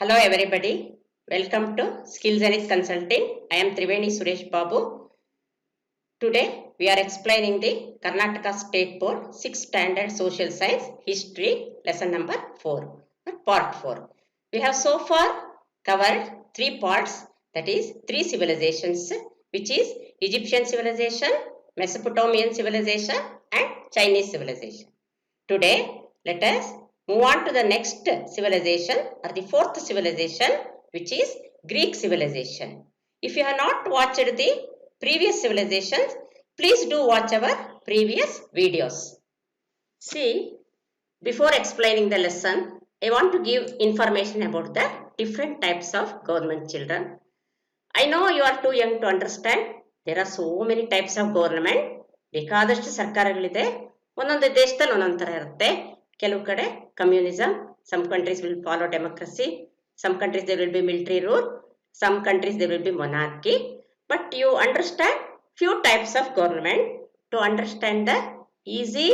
Hello everybody, welcome to Skills Zenith Consulting. I am Triveni Suresh Babu. Today we are explaining the Karnataka State Board 6th Standard Social Science History lesson number 4, part 4. We have so far covered 3 parts, that is 3 civilizations, which is Egyptian civilization, Mesopotamian civilization and Chinese civilization. Today let us move on to the next civilization or the 4th civilization, which is Greek civilization. If you have not watched the previous civilizations, please do watch our previous videos. See, before explaining the lesson, I want to give information about the different types of government children. I know you are too young to understand. There are so many types of government. ಬೇಕಾದಷ್ಟು ಸರ್ಕಾರಗಳಿದೆ. ಒಂದೊಂದು ದೇಶದಲ್ಲಿ ಒಂದೊಂದು ಥರ ಇರುತ್ತೆ. ಕೆಲವು ಕಡೆ communism, some countries will follow democracy, some countries there will be military rule, some countries there will be monarchy. But you understand few types of government to understand the easy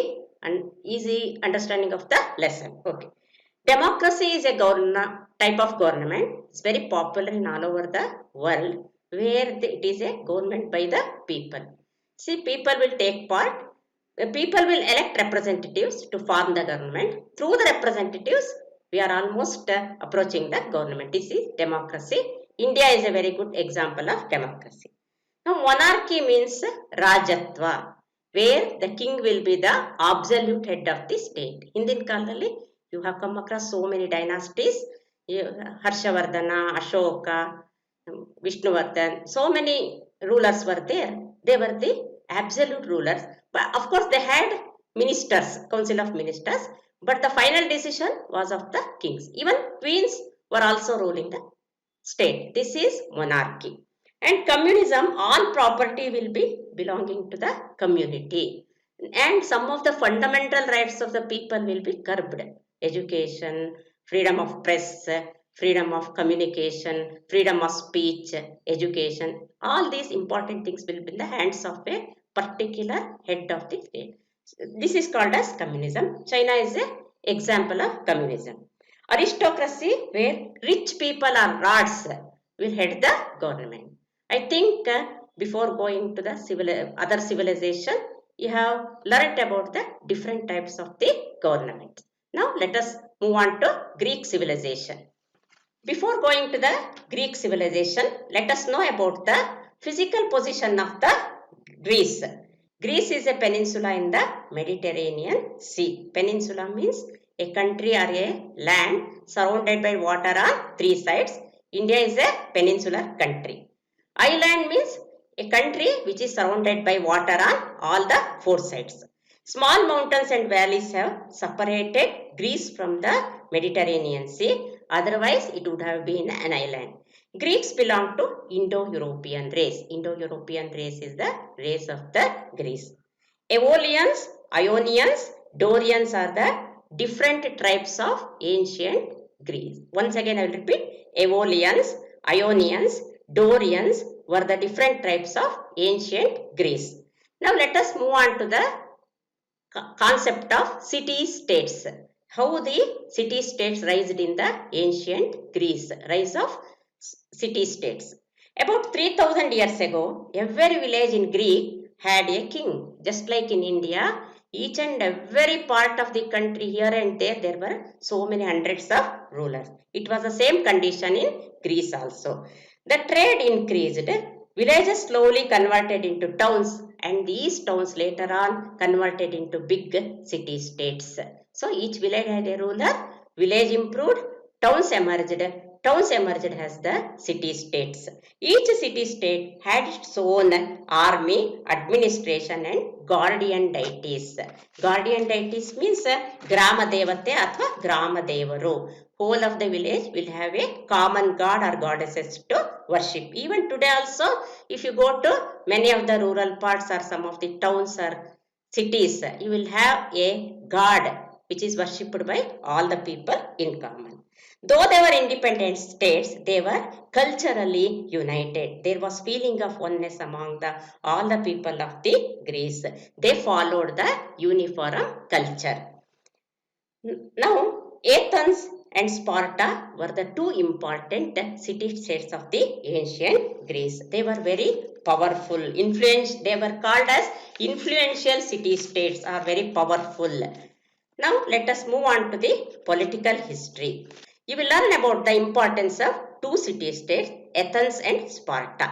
understanding of the lesson. Okay. Democracy is a type of government. It's very popular in all over the world, where it is a government by the people. See, people will take part. The people will elect representatives to form the government. Through the representatives, we are almost approaching the government. This is democracy. India is a very good example of democracy. Now, monarchy means Rajatva, where the king will be the absolute head of the state. Indian Kaladalli, you have come across so many dynasties. Harshavardhana, Ashoka, Vishnuvardhan, so many rulers were there. They were the absolute rulers. But of course, they had ministers, council of ministers. But the final decision was of the kings. Even queens were also ruling the state. This is monarchy. And communism, all property will be belonging to the community. And some of the fundamental rights of the people will be curbed. Education, freedom of press, freedom of communication, freedom of speech, education. All these important things will be in the hands of a particular head of the state. This is called as communism. China is an example of communism. Aristocracy, where rich people or lords will head the government. I think before going to the other civilization, you have learnt about the different types of the government. Now let us move on to Greek civilization. Before going to the Greek civilization, let us know about the physical position of the Greece. Greece is a peninsula in the Mediterranean Sea. Peninsula means a country or a land surrounded by water on 3 sides. India is a peninsular country. Island means a country which is surrounded by water on all the 4 sides. Small mountains and valleys have separated Greece from the Mediterranean Sea. Otherwise, it would have been an island. Greeks belong to Indo-European race. Indo-European race is the race of the Greece. Aeolians, Ionians, Dorians are the different tribes of ancient Greece. Once again, I will repeat. Aeolians, Ionians, Dorians were the different tribes of ancient Greece. Now let us move on to the concept of city-states. How the city-states rised in the ancient Greece. Rise of city-states. About 3000 years ago, every village in Greece had a king. Just like in India, each and every part of the country, here and there were so many hundreds of rulers. It was the same condition in Greece also. The trade increased. Villages slowly converted into towns, and these towns later on converted into big city-states. So each village had a ruler, village improved, towns emerged as the city-states. Each city-state had its own army, administration and guardian deities. Guardian deities means Grama Devate athva Grama Devaru. Whole of the village will have a common god or goddesses to worship. Even today also, if you go to many of the rural parts or some of the towns or cities, you will have a god which is worshipped by all the people in common. Though they were independent states, they were culturally united. There was feeling of oneness among all the people of the Greece. They followed the uniform culture. Now, Athens and Sparta were the two important city-states of the ancient Greece. They were very powerful, they were called as influential city-states, are very powerful. Now let us move on to the political history. You will learn about the importance of two city-states, Athens and Sparta.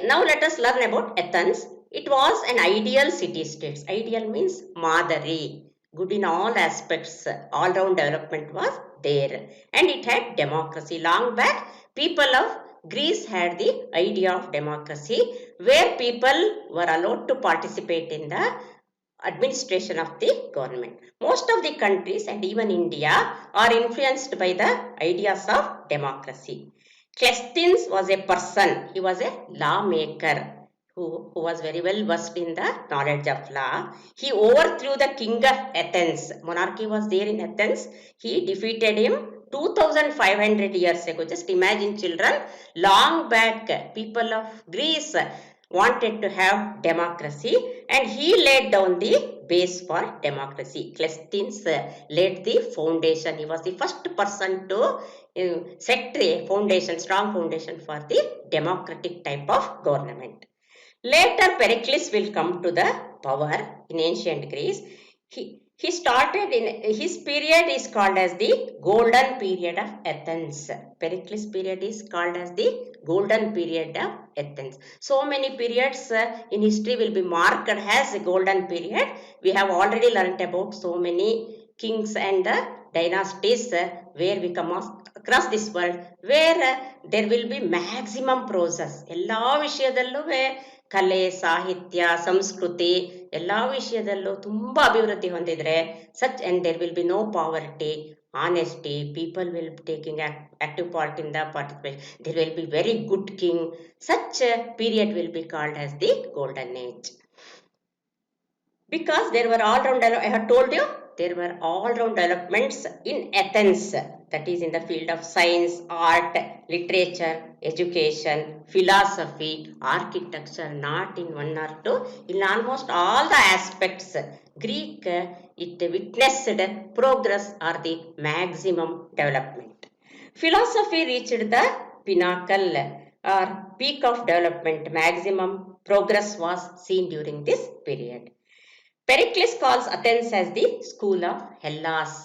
Now let us learn about Athens. It was an ideal city-state. Ideal means Madari, good in all aspects. All-round development was there, and it had democracy. Long back, people of Greece had the idea of democracy, where people were allowed to participate in the administration of the government. Most of the countries and even India are influenced by the ideas of democracy. Cleisthenes was a person, he was a lawmaker who was very well versed in the knowledge of law. He overthrew the king of Athens. Monarchy was there in Athens. He defeated him 2500 years ago. Just imagine, children, long back, people of Greece wanted to have democracy, and he laid down the base for democracy. Cleisthenes laid the foundation. He was the first person to set a foundation, strong foundation for the democratic type of government. Later, Pericles will come to the power in ancient Greece. He started in his period is called as the golden period of Athens. Pericles period is called as the golden period of Athens. So many periods in history will be marked as a golden period. We have already learnt about so many kings and dynasties where we come across this world, where there will be maximum process. ಎಲ್ಲ ವಿಷಯದಲ್ಲೂ ಕಲೆ, ಸಾಹಿತ್ಯ, ಸಂಸ್ಕೃತಿ ಎಲ್ಲ ವಿಷಯದಲ್ಲೂ ತುಂಬ ಅಭಿವೃದ್ಧಿ ಹೊಂದಿದ್ರೆ such, and there will be no poverty, honesty, people will be taking active part in the participation, there will be very good king. Such a period will be called as the golden age, because there were all round, I have told you, there were all round developments in Athens, that is in the field of science, art, literature, education, philosophy, architecture, not in one or two, in almost all the aspects. Greek, it witnessed progress or the maximum development. Philosophy reached the pinnacle or peak of development. Maximum progress was seen during this period. Pericles calls Athens as the school of Hellas.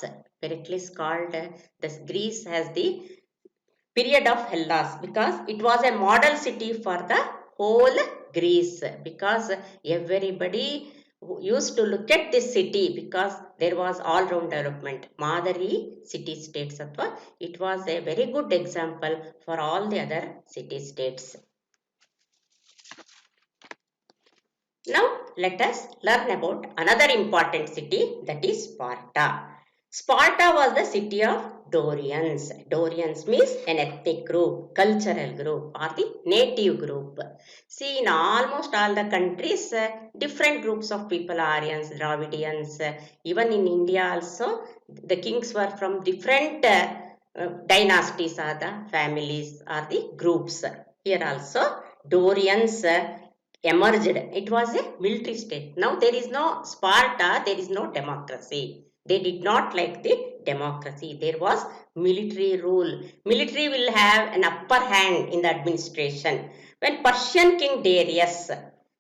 Pericles called the Greece as the period of Hellas because it was a model city for the whole Greece, because everybody used to look at this city because there was all round development. Madari city states, it was a very good example for all the other city states. Now let us learn about another important city, that is Sparta. Sparta was the city of Dorians. Dorians means an ethnic group, cultural group or the native group. See, in almost all the countries, different groups of people, Aryans, Dravidians, even in India also, the kings were from different dynasties or the families or the groups. Here also, Dorians emerged. It was a military state. Now there is no Sparta, there is no democracy. They did not like the democracy. There was military rule. Military will have an upper hand in the administration. When Persian king Darius,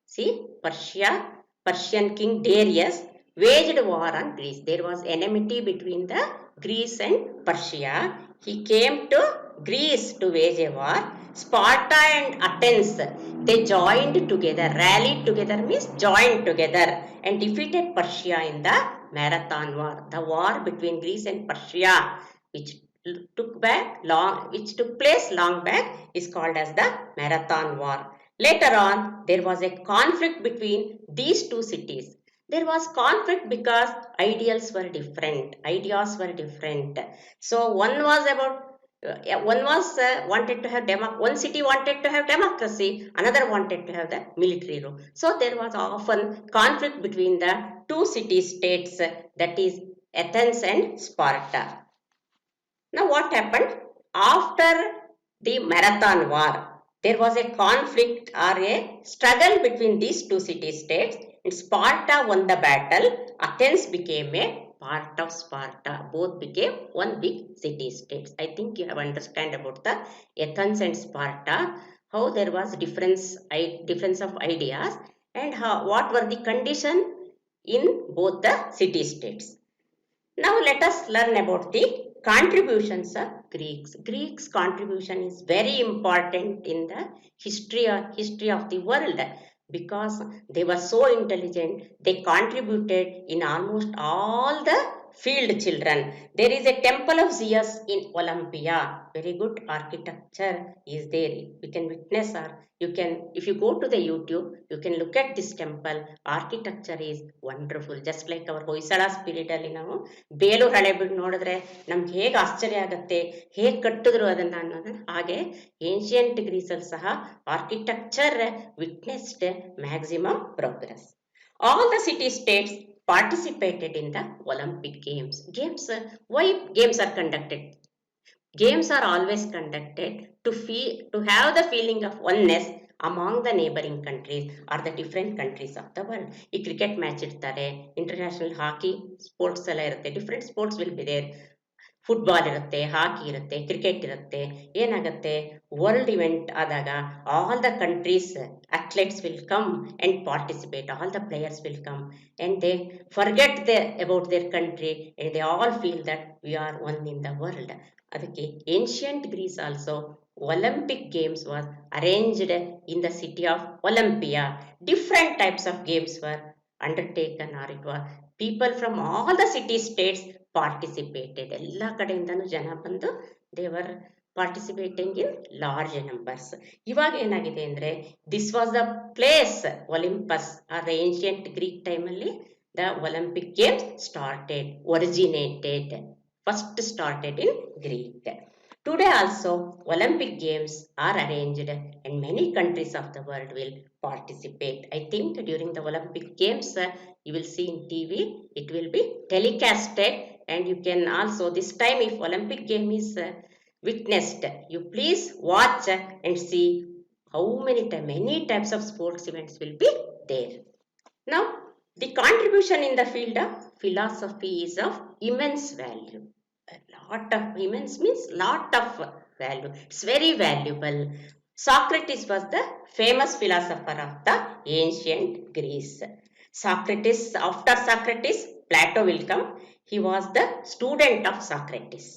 see, Persian king Darius waged war on Greece. There was enmity between the Greece and Persia. He came to Greece to wage a war. Sparta and Athens, they joined together, rallied together means joined together and defeated Persia in the Marathon War. The war between Greece and Persia, which took place long back, is called as the Marathon War. Later on, there was a conflict between these two cities. There was conflict because ideals were different, ideas were different. So one was about wanted to have one city wanted to have democracy, another wanted to have the military rule. So there was often conflict between the two city states, that is Athens and Sparta. Now what happened? After the Marathon War, there was a conflict or a struggle between these two city states, and Sparta won the battle. Athens became a part of Sparta. Both became one big city-states. I think you have understand about the Athens and Sparta, how there was difference of ideas, and what were the condition in both the city-states. Now let us learn about the contributions of Greeks. Greeks' contribution is very important in the history of the world because they were so intelligent. They contributed in almost all the field children. There is a temple of Zeus in Olympia. Very good architecture is there. We can witness or you can, if you go to the YouTube, you can look at this temple. Architecture is wonderful. Just like our Hoysala's period ಅಲ್ಲಿ ನಾವು ಬೇಲೂರು ಹಳೆಬೀಡು ನೋಡಿದ್ರೆ ನಮ್ಗೆ ಹೇಗೆ ಆಶ್ಚರ್ಯ ಆಗುತ್ತೆ, ಹೇಗೆ ಕಟ್ಟಿದ್ರು ಅದನ್ನ ಅನ್ನೋದನ್ನ. ಹಾಗೆ ಏನ್ಷಿಯಂಟ್ ಗ್ರೀಸಲ್ಲಿ ಸಹ architecture witnessed maximum progress. All the city states participated in the Olympic Games. Why games are conducted? Games are always conducted to have the feeling of oneness among the neighboring countries or the different countries of the world. ಈ cricket match ಇರ್ತಾರೆ, international hockey sports ಎಲ್ಲ ಇರುತ್ತೆ, different sports will be there. Football ಇರುತ್ತೆ, hockey ಇರುತ್ತೆ, cricket ಇರುತ್ತೆ. ಏನಾಗುತ್ತೆ, world event ಆದಾಗ all the countries athletes will come and participate, all the players will come and they forget about their country and they all feel that we are one in the world. ಅದಕ್ಕೆ ancient Greece also Olympic games was arranged in the city of Olympia. Different types of games were undertaken, or it was people from all the city states participated. ಎಲ್ಲ ಕಡೆಯಿಂದನೂ ಜನ ಬಂದು they were participating in large numbers. ಇವಾಗ ಏನಾಗಿದೆ ಅಂದರೆ this was the place Olympus or the ancient Greek ಟೈಮಲ್ಲಿ the Olympic games first started in Greek. Today also Olympic Games are arranged and many countries of the world will participate. I think during the Olympic Games you will see in TV, it will be telecasted, and you can also this time if Olympic game is witnessed, you please watch and see how many types of sports events will be there. Now the contribution in the field of philosophy is of immense value. Lot of immense means lot of value. It's very valuable. Socrates was the famous philosopher of the ancient Greece. After Socrates, Plato will come. He was the student of Socrates.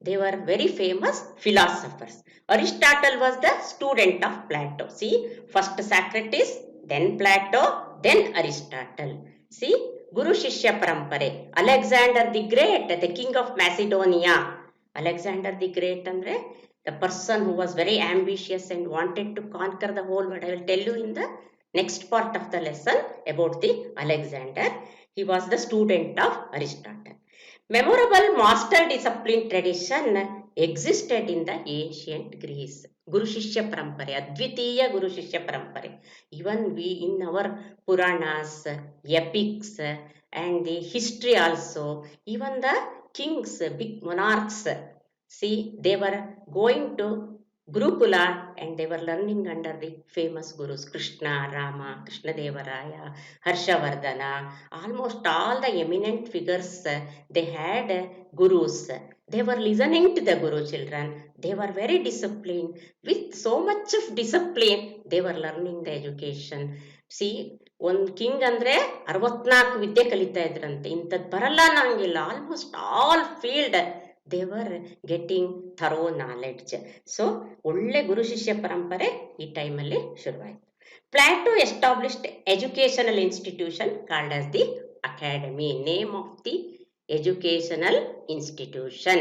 They were very famous philosophers. Aristotle was the student of Plato. See, first Socrates, then Plato, then Aristotle. See, Guru Shishya Parampare. Alexander the Great, the king of Macedonia. Alexander the Great andre the person who was very ambitious and wanted to conquer the whole world. I will tell you in the next part of the lesson about the Alexander. He was the student of Aristotle. Memorable master discipline tradition existed in the ancient Greece. Guru Shishya Parampare, Advitiya Guru Shishya Parampare. Even we in our Puranas, epics, and the history also, even the kings, big monarchs, see, they were going to Gurukula and they were learning under the famous gurus Krishna, Rama, Krishnadevaraya, Harshavardhana. Almost all the eminent figures, they had gurus. They were listening to the guru children. They were very disciplined. With so much of discipline, they were learning the education. See, ಒಂದು king ಅಂದರೆ 64 ವಿದ್ಯೆ ಕಲಿತಾ ಇದ್ರಂತೆ. ಇಂಥದ್ದು ಬರಲ್ಲ ನಂಗಿಲ್ಲ. Almost all field they were getting thorough knowledge. So ಒಳ್ಳೆ ಗುರು ಶಿಷ್ಯ ಪರಂಪರೆ ಈ ಟೈಮಲ್ಲಿ ಶುರುವಾಯಿತು. Plato established educational institution called as the academy. Name of the educational institution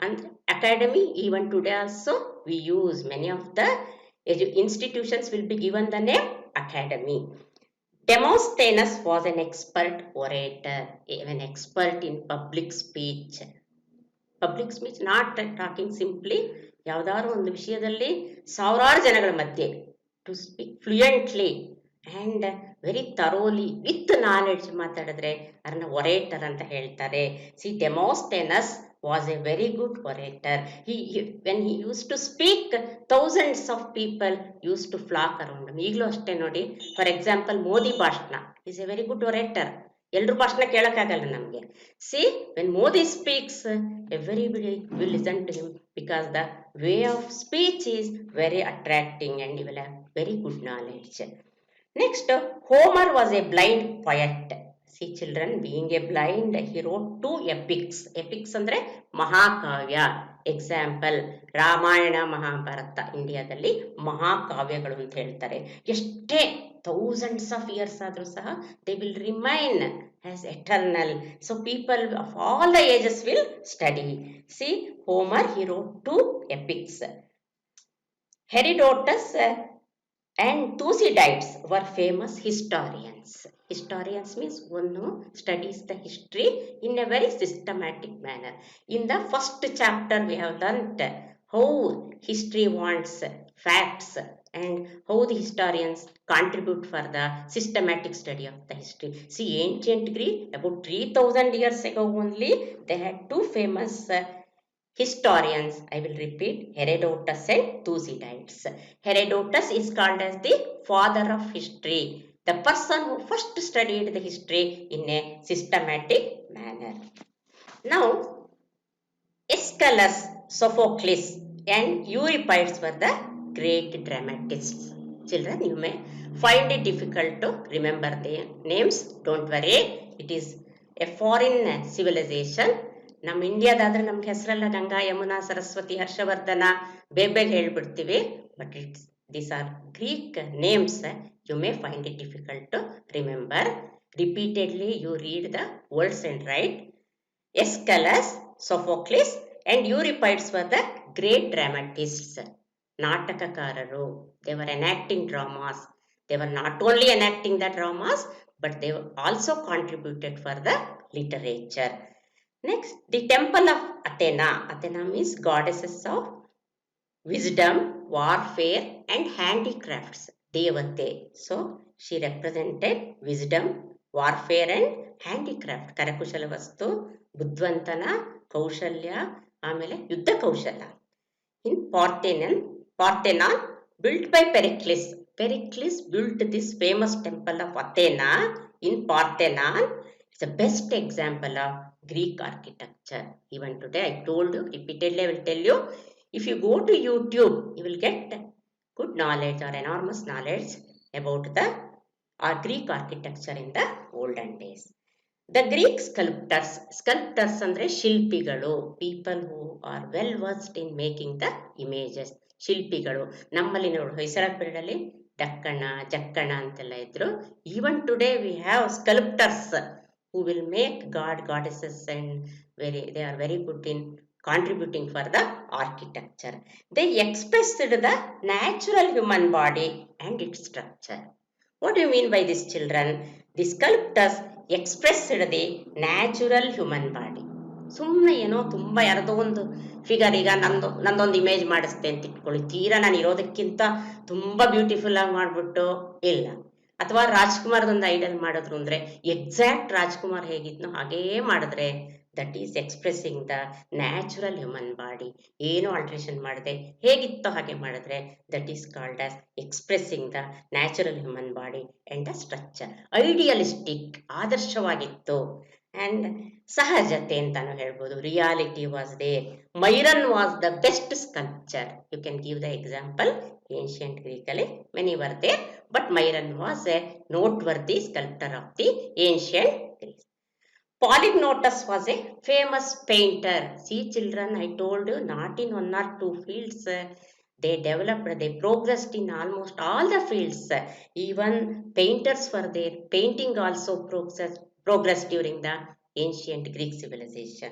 and academy. Even today also we use many of the institutions will be given the name academy. Demosthenes was an expert orator, an expert in public speech. Public speech, not talking simply, ಯಾವುದಾದ್ರು ಒಂದು ವಿಷಯದಲ್ಲಿ ಸಾವಿರಾರು ಜನಗಳ ಮಧ್ಯೆ to speak fluently and very thoroughly with knowledge ಮಾತಾಡಿದ್ರೆ ಅದನ್ನ orator ಅಂತ ಹೇಳ್ತಾರೆ. See, Demosthenes was a very good orator. When he used to speak, thousands of people used to flock around him. ಈಗಲೂ ಅಷ್ಟೇ ನೋಡಿ, ಫಾರ್ ಎಕ್ಸಾಂಪಲ್ ಮೋದಿ ಭಾಷಣ is a very good orator. ಎಲ್ರೂ ಭಾಷಣ ಕೇಳೋಕ್ಕಾಗಲ್ಲ ನಮಗೆ. See when Modi speaks everybody will listen to him because the way of speech is very attracting and you will have very good knowledge. Next, Homer was a blind poet. See children, being a blind, he wrote 2 epics. Epics ಅಂದ್ರೆ ಮಹಾಕಾವ್ಯ. Example Ramayana Mahabharata ಇಂಡಿಯಾದಲ್ಲಿ ಮಹಾಕಾವ್ಯಗಳು ಅಂತ ಹೇಳ್ತಾರೆ. ಎಷ್ಟೇ thousands of years ಆದರೂ ಸಹ they will remain as eternal. So people of all the ages will study. See, Homer, he wrote 2 epics. Herodotus and Thucydides were famous historians. Historians means one who studies the history in a very systematic manner. In the first chapter we have learnt how history wants facts and how the historians contribute for the systematic study of the history. See, ancient Greek, about 3000 years ago only, they had 2 famous historians. I will repeat, Herodotus and Thucydides. Herodotus is called as the father of history, the person who first studied the history in a systematic manner. Now, Aeschylus, Sophocles and Euripides were the great dramatists. Children, you may find it difficult to remember their names. Don't worry, it is a foreign civilization. ನಮ್ಮ ಇಂಡಿಯಾದಾದ್ರೆ ನಮ್ಗೆ ಹೆಸರೆಲ್ಲ ಗಂಗಾ, ಯಮುನಾ, ಸರಸ್ವತಿ, ಹರ್ಷವರ್ಧನ ಬೇಗ ಹೇಳ್ಬಿಡ್ತೀವಿ. But these are Greek names. You may find it difficult to remember. Repeatedly you read the words and write. Aeschylus, Sophocles and Euripides were the great dramatists. ನಾಟಕಕಾರರು. They were enacting dramas. They were not only enacting the dramas but they also contributed for the literature. Next, the temple of Athena. Athena means goddesses of wisdom, warfare and handicrafts. Devate. So, she represented wisdom, warfare and handicraft. Karakushala vastu, Budvantana, Kaushalya, ಆಮೇಲೆ ಯುದ್ಧ ಕೌಶಲ. In Parthenon built by Pericles. Pericles built this famous temple of Athena in Parthenon. It's the best example of Greek architecture. Even today, I told you, repeatedly I will tell you, if you go to YouTube, you will get good knowledge or enormous knowledge about the Greek architecture in the olden days. The Greek sculptors andre ಶಿಲ್ಪಿಗಳು, people who are well versed in making the images. ಶಿಲ್ಪಿಗಳು ನಮ್ಮಲ್ಲಿ ನೋಡು, ಹೊಯ್ಸಳ ಪೀರಿಯಡಲ್ಲಿ ಡಕ್ಕಣ, ಜಕ್ಕಣ ಅಂತೆಲ್ಲ ಇದ್ರು. Even today we have sculptors who will make goddesses and they are very good in contributing for the architecture. They expressed the natural human body and its structure. What do you mean by this, children? The sculptors expressed the natural human body. ಸುಮ್ಮನೆ ಏನೋ ತುಂಬ ಯಾರದೋ ಒಂದು figure, ಈಗ ನಂದೊಂದು image ಮಾಡಿಸ್ತೆ ಅಂತ ಇಟ್ಕೊಳ್ಳಿ, ತೀರಾ ನಾನು ಇರೋದಕ್ಕಿಂತ ತುಂಬ ಬ್ಯೂಟಿಫುಲ್ ಆಗಿ ಮಾಡಿಬಿಟ್ಟು ಇಲ್ಲ. ಅಥವಾ ರಾಜ್ಕುಮಾರ್ದೊಂದು ಐಡಲ್ ಮಾಡಿದ್ರು ಅಂದರೆ ಎಕ್ಸಾಕ್ಟ್ ರಾಜ್ಕುಮಾರ್ ಹೇಗಿದ್ನೋ ಹಾಗೇ ಮಾಡಿದ್ರೆ that is expressing the natural human body. ಏನು ಆಲ್ಟ್ರೇಷನ್ ಮಾಡಿದೆ, ಹೇಗಿತ್ತೋ ಹಾಗೆ ಮಾಡಿದ್ರೆ that is called as expressing the natural human body and the structure. Idealistic, ಆದರ್ಶವಾಗಿತ್ತು. ಆ್ಯಂಡ್ ಸಹಜತೆ ಅಂತಾನು ಹೇಳ್ಬೋದು. Reality was there. Myron was the best sculpture. You can give the example. Ancient ಗ್ರೀಕಲ್ಲಿ many were there, but Myron was a noteworthy sculptor of the ancient Greece. Polygnotus was a famous painter. See children, I told you, not in 1 or 2 fields. They developed, they progressed in almost all the fields. Even painters were there. Painting also progressed during the ancient Greek civilization.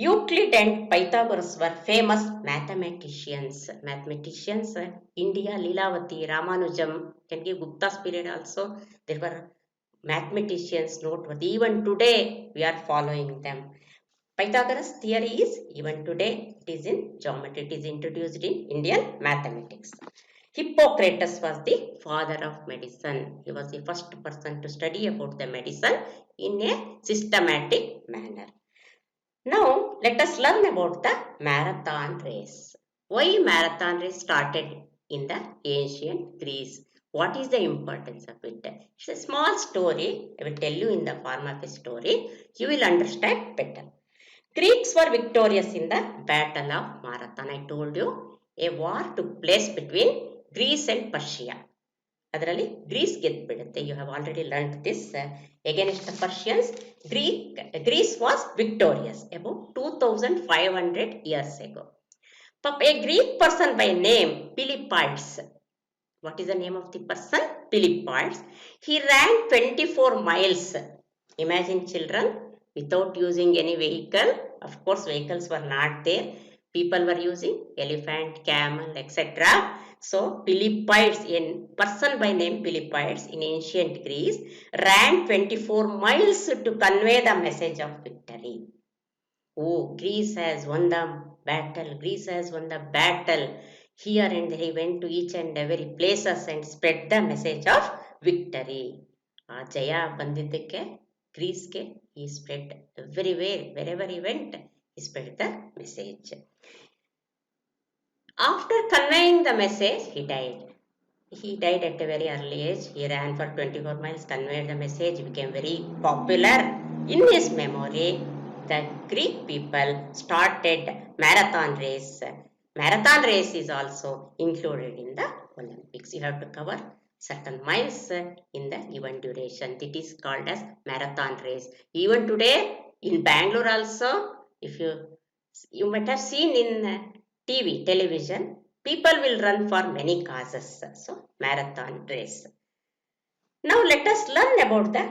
Euclid and Pythagoras were famous mathematicians. India, Lilavati, Ramanujam, can give Gupta's period also. There were mathematicians noteworthy. Even today, we are following them. Pythagoras theory is, even today, it is in geometry. It is introduced in Indian mathematics. Hippocrates was the father of medicine. He was the first person to study about the medicine in a systematic manner. Now, let us learn about the marathon race. Why marathon race started in the ancient Greece? What is the importance of it? It's a small story. I will tell you in the form of a story. You will understand better. Greeks were victorious in the Battle of Marathon. I told you a war took place between Greece and Persia. ಅದರಲ್ಲಿ Greece ಗೆದ್ಬಿಡುತ್ತೆ. You have already learn this. Against the Persians Greece was victorious about 2500 years ago. A Greek person by name Philippides. What is the name of the person? Philippides. He ran 24 miles. Imagine, children, without using any vehicle. Of course, vehicles were not there. People were using elephant, camel, etc. So, Philippides, a person by name Philippides in ancient Greece, ran 24 miles to convey the message of victory. Oh, Greece has won the battle. Greece has won the battle. Here and there he went to each and every places and spread the message of victory. ಆ ಜಯ ಬಂದಿದ್ದಕ್ಕೆ ಗ್ರೀಸ್ಗೆ he spread everywhere, wherever he went, he spread the message. After conveying the message, he died. He died at a very early age. He ran for 24 miles, conveyed the message, became very popular. In his memory, the Greek people started marathon race. Marathon race is also included in the Olympics. You have to cover certain miles in the given duration. It is called as marathon race. Even today in Bangalore also, if you might have seen in television, people will run for many causes. So, marathon race. Now, let us learn about the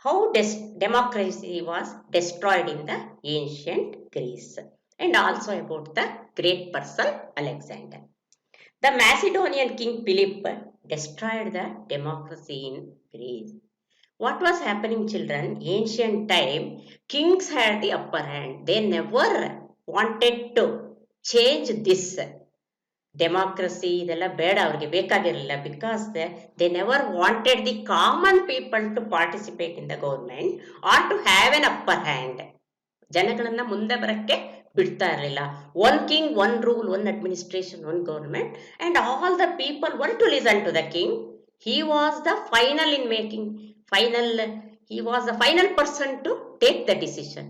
how democracy was destroyed in the ancient Greece, and also about the great person Alexander. The Macedonian king Philip destroyed the democracy in Greece. What was happening, children? Ancient time, kings had the upper hand. They never wanted to change this. Democracy ಇದೆಲ್ಲ ಬೇಡ, ಅವ್ರಿಗೆ ಬೇಕಾಗಿರಲಿಲ್ಲ. Because they never wanted the common people to participate in the government or to have an upper hand. ಜನಗಳನ್ನ ಮುಂದೆ ಬರಕ್ಕೆ ಬಿಡ್ತಾ ಇರಲಿಲ್ಲ. One king, one rule, one administration, one government, and all the people were to listen to the king. He was the final in making he was the final person to take the decision.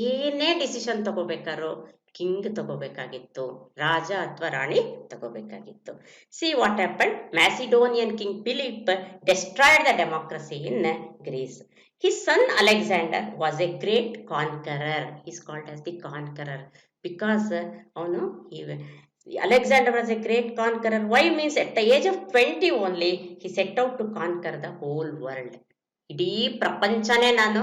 ಏನೇ decision ತಗೋಬೇಕಾರೋ king ತಗೋಬೇಕಾಗಿತ್ತು, ರಾಜ ಅಥವಾ ರಾಣಿ ತಗೋಬೇಕಾಗಿತ್ತು. See what happen. Macedonian king Philip destroyed the democracy in Greece. His son Alexander was a great conqueror. He is called as the conqueror because Alexander was a great conqueror. Why? Means at the age of 20 only he set out to conquer the whole world. ಇಡೀ ಪ್ರಪಂಚನೇ ನಾನು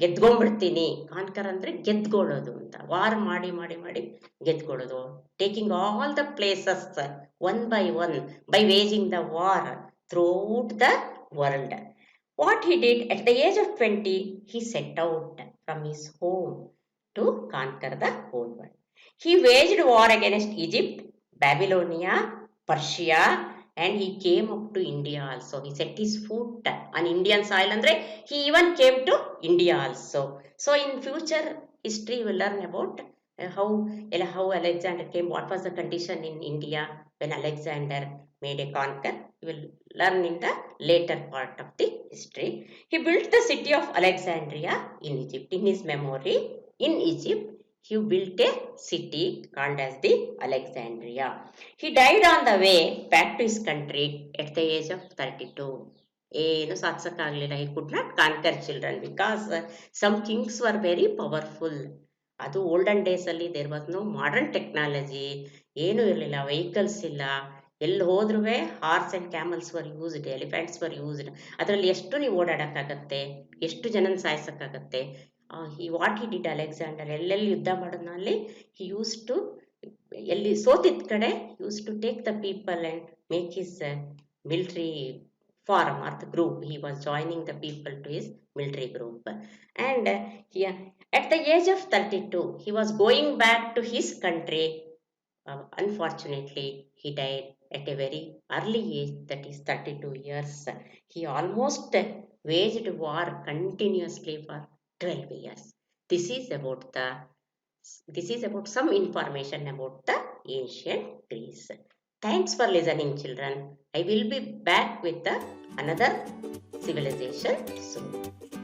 ಗೆದ್ಕೊಂಡ್ಬಿಡ್ತೀನಿ. Conquer ಅಂದ್ರೆ ಗೆದ್ಕೊಳ್ಳೋದು ಅಂತ. War ಮಾಡಿ ಮಾಡಿ ಮಾಡಿ ಗೆದ್ಕೊಳ್ಳೋದು. Taking all the places one by one by waging the war throughout the world. What he did at the age of 20, he set out from his home to conquer the whole world. He waged war against Egypt, Babylonia, Persia, and he came up to India also. He set his foot on Indian soil, andre he even came to India also. So in future history we will learn about how Alexander came, what was the condition in India when Alexander made a conquer. We will learn in the later part of the history. He built the city of Alexandria in Egypt. In his memory, in Egypt, he built a city called as the Alexandria. He died on the way back to his country at the age of 32. ಏನು ಸಾಧಿಸಕ್ಕಾಗಲಿಲ್ಲ. he could not conquer children because some kings were very powerful. ಅದು olden days ಅಲ್ಲಿ there was no modern technology, ಏನೂ ಇರಲಿಲ್ಲ, vehicles ಇಲ್ಲ. ಎಲ್ಲಿ ಹೋದ್ರೂ horse and camels were used, elephants were used. ಅದರಲ್ಲಿ ಎಷ್ಟು ನೀವು ಓಡಾಡಕ್ಕಾಗತ್ತೆ, ಎಷ್ಟು ಜನನ ಸಾಯಿಸಕ್ಕಾಗತ್ತೆ. ವಾಟ್ ಹಿ ಡಿಡ್ ಅಲೆಕ್ಸಾಂಡರ್, ಎಲ್ಲೆಲ್ಲಿ ಯುದ್ಧ ಮಾಡೋದ್ನಲ್ಲಿ ಹಿ ಯೂಸ್ ಟು, ಎಲ್ಲಿ ಸೋತಿದ್ದ ಕಡೆ use to take the people and make his military farm or the group. He was joining the people to his military group, and at the age of 32 he was going back to his country. Unfortunately he died at a very early age, that is 32 years. He almost waged war continuously for 12 years. This is about some information about the ancient Greece. Thanks for listening, children. I will be back with another civilization soon.